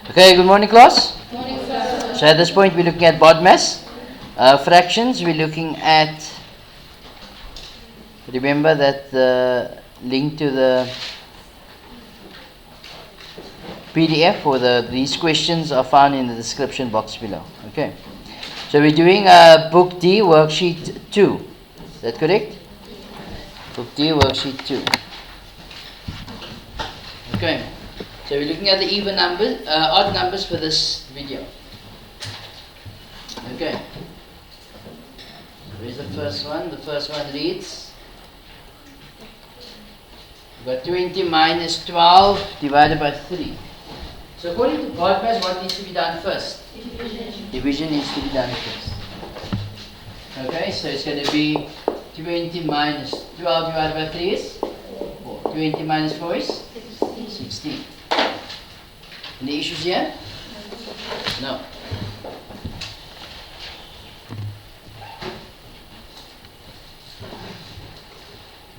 Okay, good morning class. Good morning, sir. So at this point we're looking at Bodmas. Fractions, we're looking at, remember that the link to the PDF or these questions are found in the description box below. Okay. So we're doing book D worksheet 2. Is that correct? Book D worksheet 2. Okay. So we're looking at the even numbers, odd numbers for this video. Okay. Where's the first one? The first one reads, we've got 20 minus 12 divided by 3. So according to Bodmas, what needs to be done first? Division needs to be done first. Okay, so it's going to be 20 minus 12 divided by 3 is 4. 20 minus 4 is 16. Any issues here? No.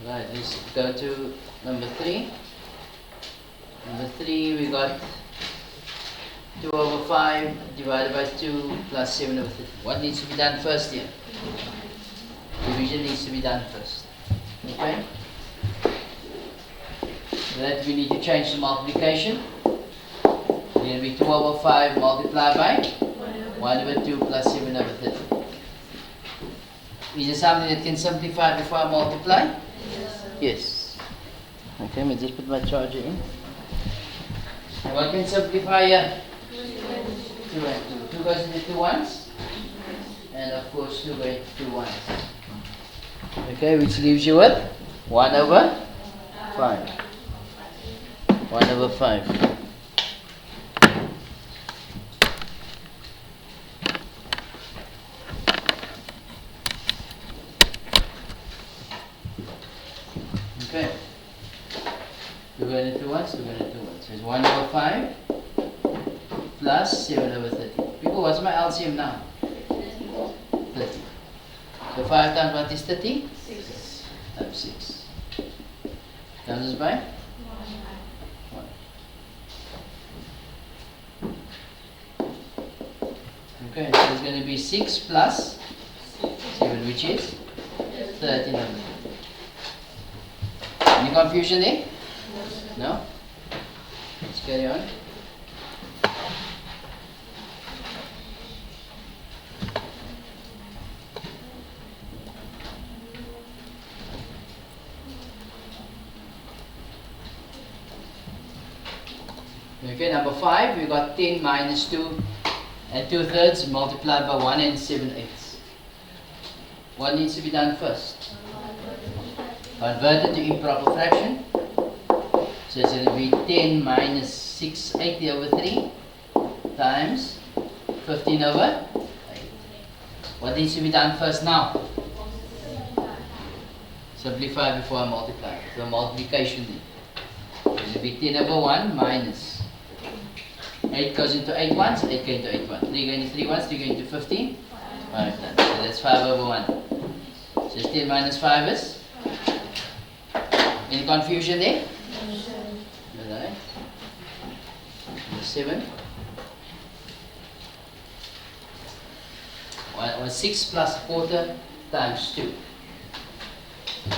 Right, let's go to number 3. Number 3, we got 2 over 5 divided by 2 plus 7 over 30. What needs to be done first here? Division needs to be done first. Okay? So that we need to change the multiplication. It's going to be 2 over 5 multiplied by 1 over 2 plus 7 over 30. Is there something that can simplify before I multiply? Yes. Okay, let me just put my charger in. What can simplify here? 2 and 2. 2 goes into 2 ones. And of course 2 goes into 2 ones. Okay, which leaves you with 1 over 5. 1 over 5. Okay. 2 going into 2 ones, 2 going into 2 ones. So it's 1 over 5 plus 7 over 30. People, what's my LCM now? 30. So 5 times what is 30? 6. Times 6. Times this by? 1. Okay, so it's going to be 6 plus 7, which is 13 over 30. Any confusion there? No? Let's carry on. Okay, number 5, we got 10 minus 2 and 2/3 multiplied by 1 and 7/8. What needs to be done first? Convert it to improper fraction. So it's going to be 10 minus 680 over 3 times 15 over 8. What needs to be done first now? Simplify before I multiply. So multiplication then. So it will be 10 over 1 minus 8 goes into 8 ones, 8 goes into 8 ones. 3 going into 3 ones, 3 going into 15. 5 times. So that's 5 over 1. So it's 10 minus 5 is? Any confusion there? Alright. Number 7. 6 plus a quarter times 2.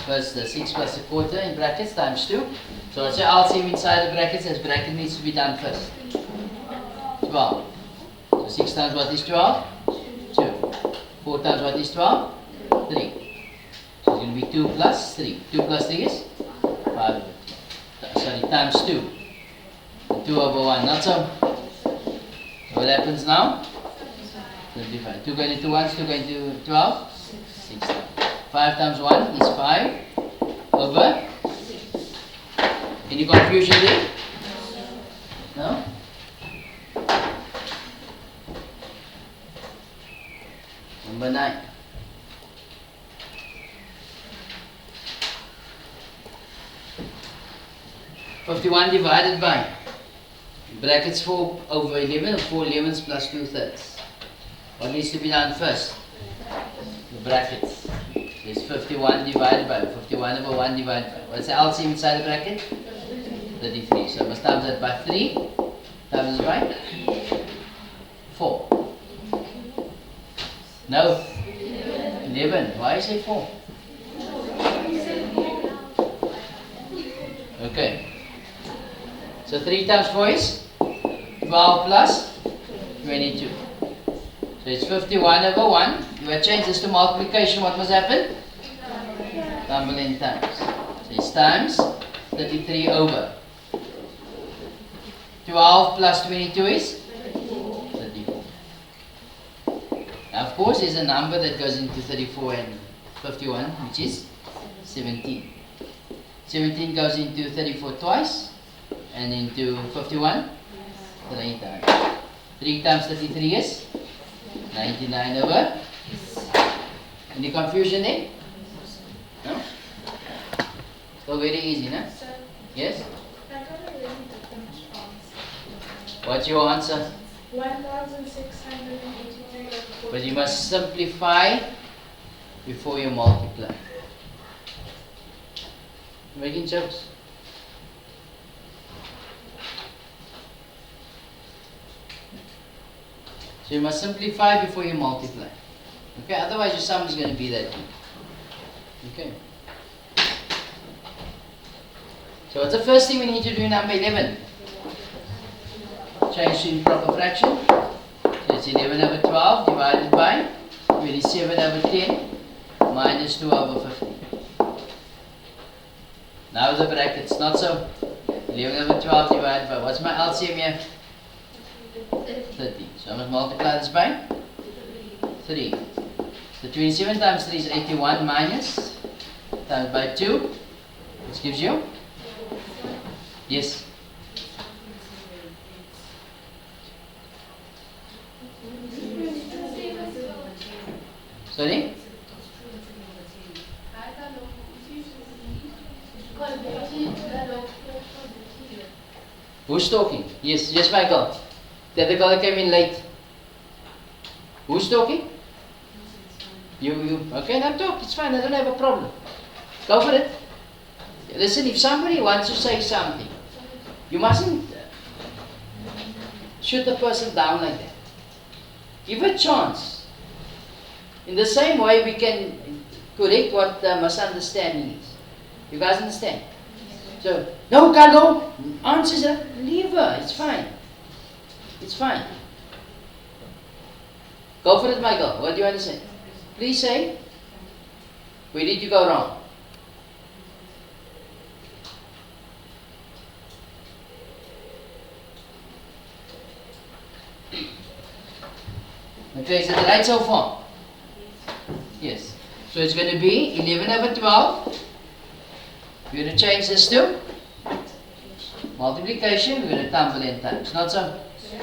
First the 6 plus a quarter in brackets times 2. So I'll say LCM inside the brackets, as bracket needs to be done first. 12. So 6 times what is 12? 2. 4 times what is 12? 3. So it's going to be 2 plus 3. 2 plus 3 is? 5 over 2. Sorry, times 2. 2 over 1. Not so. What happens now? 25. 2 going into 1, 2 going into 12? 6 times. 5 times 1 is 5 over 6. Any confusion there? No? Number 9. (51) divided by brackets 4 over 11 or 4 11s plus 2/3. What needs to be done first? The brackets. There's 51 divided by 51 over 1 divided by. What's the LCM inside the bracket? 33. So I must times that by 3 times by 4. No, 11. Why is it 4? Okay. So 3 times 4 is 12 plus 22. So it's 51 over 1. You have changed this to multiplication. What must happen? Double in times. So it's times 33 over. 12 plus 22 is 34. Now of course there's a number that goes into 34 and 51, which is 17. 17 goes into 34 twice, and into 51 3 times. 3 times 33 is 99 over. Any confusion there? No? So very easy, no? Yes? What's your answer? 1683. But you must simplify before you multiply. Making jokes. So you must simplify before you multiply. Okay, otherwise your sum is going to be that big. Okay. So what's the first thing we need to do in number 11? Change to improper fraction. So it's 11 over 12 divided by 27 over 10 minus 2 over 50. Now the brackets, not so. 11 over 12 divided by, what's my LCM here? 30. So I must multiply this by 3. So 27 times 3 is 81 minus times by 2, which gives you? Yes. Sorry? Who's talking? Yes, yes, Michael. The other girl came in late. Who's talking? You. Okay, now talk. It's fine. I don't have a problem. Go for it. Listen, if somebody wants to say something, you mustn't shoot the person down like that. Give a chance. In the same way, we can correct what the misunderstanding is. You guys understand? So, no, Carlo, answers her, leave her, it's fine. It's fine. Go for it, Michael. What do you want to say? Please say, where did you go wrong? Okay, is it right so far? Yes. So it's going to be 11 over 12. We're going to change this to multiplication. We're going to tumble in times. Not so? So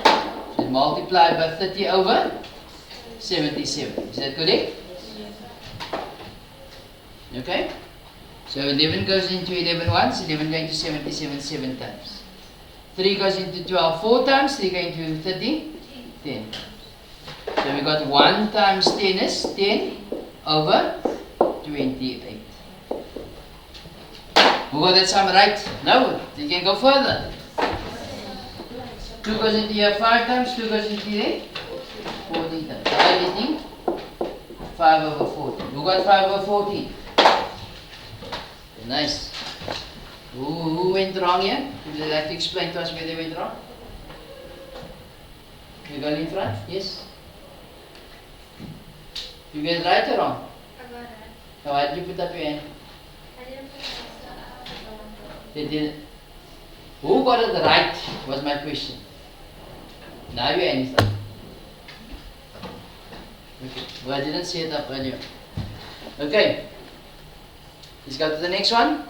it's multiplied by 30 over 77. Is that correct? Okay. So 11 goes into 11 once. 11 going to 77 7 times. 3 goes into 12 4 times. 3 going to 30 10. So we got 1 times 10 is 10 over 28. Who got that sum right? No, you can go further. 2 goes into here 5 times, 2 goes into here 14 times. So everything 5 over 14. Who got 5 over 14? Nice. Who went wrong here? Would you like to explain to us where they went wrong? You got in front? Yes? You get it right or wrong? I got it. So why did you put up your hand? I didn't put They didn't. Who got it right was my question. Now you answer. Okay. Well, I didn't see it up earlier. Okay. Let's go to the next one.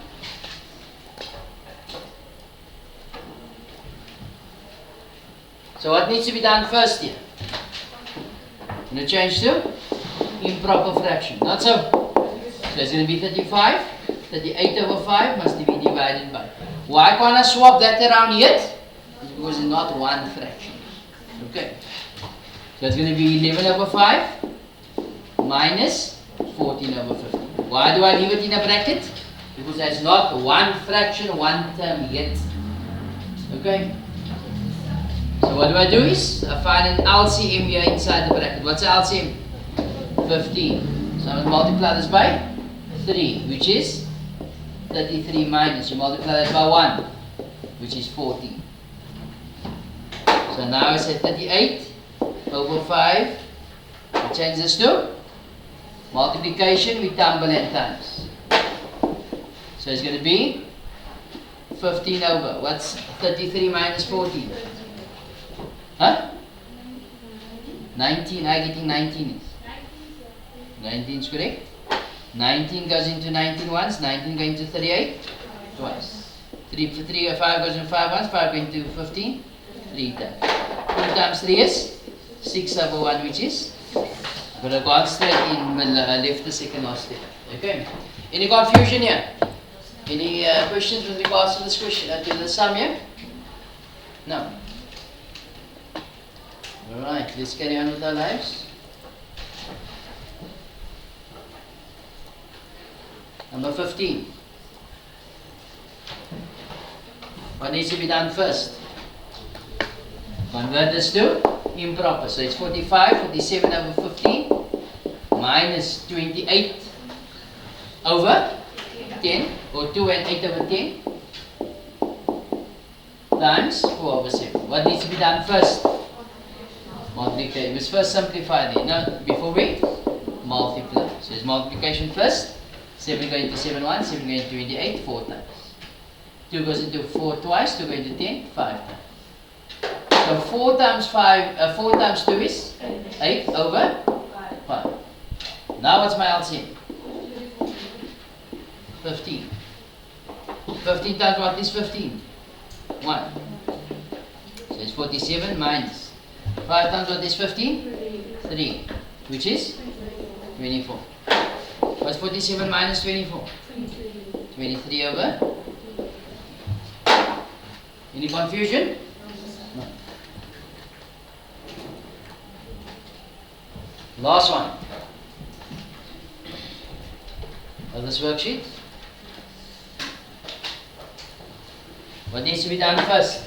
So what needs to be done first here? I'm going to change to improper fraction. Not so. So it's going to be 35. 38 over 5 must be divided by. Why can't I swap that around yet? Because it's not one fraction. Okay. So it's going to be 11 over 5 minus 14 over 50. Why do I leave it in a bracket? Because there's not one fraction, one term yet. Okay. So what I do is, I find an LCM here inside the bracket. What's the LCM? 15. So I will multiply this by 3, which is 33 minus. You multiply that by 1, which is 14. So now I say 38 over 5. I change this to multiplication with tumble and times. So it's going to be 15 over. What's 33 minus 14? Huh? 19. I'm getting 19 is. 19 is correct. 19 goes into 19 once. 19 goes into 38 twice. 5 goes into 5 once. 5 goes into 15 3 times. 2 times 3 is 6 over 1, which is. But I got straight in when I left the second last step. Okay. Any confusion here? Any questions with regards to this question? To the sum here? No. Alright, let's carry on with our lives. Number 15. What needs to be done first? Convert this to improper. So it's 47 over 15 minus 28 over 10, or 2 and 8 over 10 times 4 over 7. What needs to be done first? Multiply. We must first simplify it. Now, before we multiply. So it's multiplication first. 7 going into 7 once, 7 going into 28 4 times. 2 goes into 4 twice, 2 goes into 10 5 times. So 4 times 2 is 8 over 5. Now what's my LCM? 15. 15 times what is 15? 1. So it's 47 minus 5 times what is 15? 3. Which is 24. What's 47 minus 24? 23 over. Any confusion? No. Last one of this worksheet. What needs to be done first?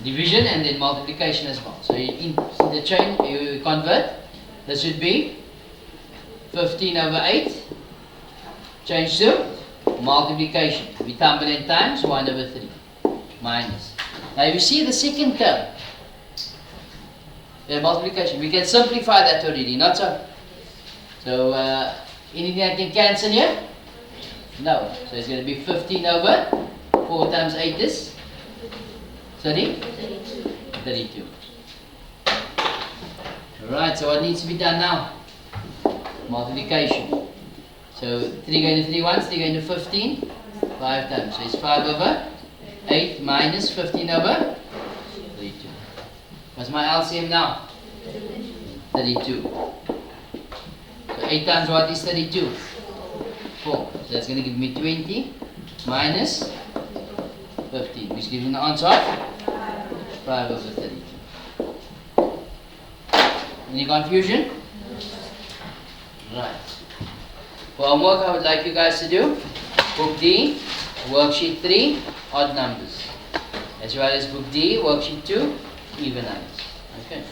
Division and then multiplication as well. So in the chain you convert. This should be 15 over 8. Change to multiplication. We tumble in times 1 over 3 minus. Now you see the second term. The multiplication. We can simplify that already, not so. So anything I can cancel here? No. So it's going to be 15 over 4 times 8 is 32. Alright, so what needs to be done now? Multiplication. So 3 going to 3 once, 3 going to 15, 5 times. So it's 5 over 8 minus 15 over 32. What's my LCM now? 32. So 8 times what is 32? 4. So that's going to give me 20 minus 15, which gives me the answer of 5 over 32. Any confusion? Right. For homework, I would like you guys to do Book D, Worksheet 3, odd numbers, as well as Book D, Worksheet 2, even numbers. Okay.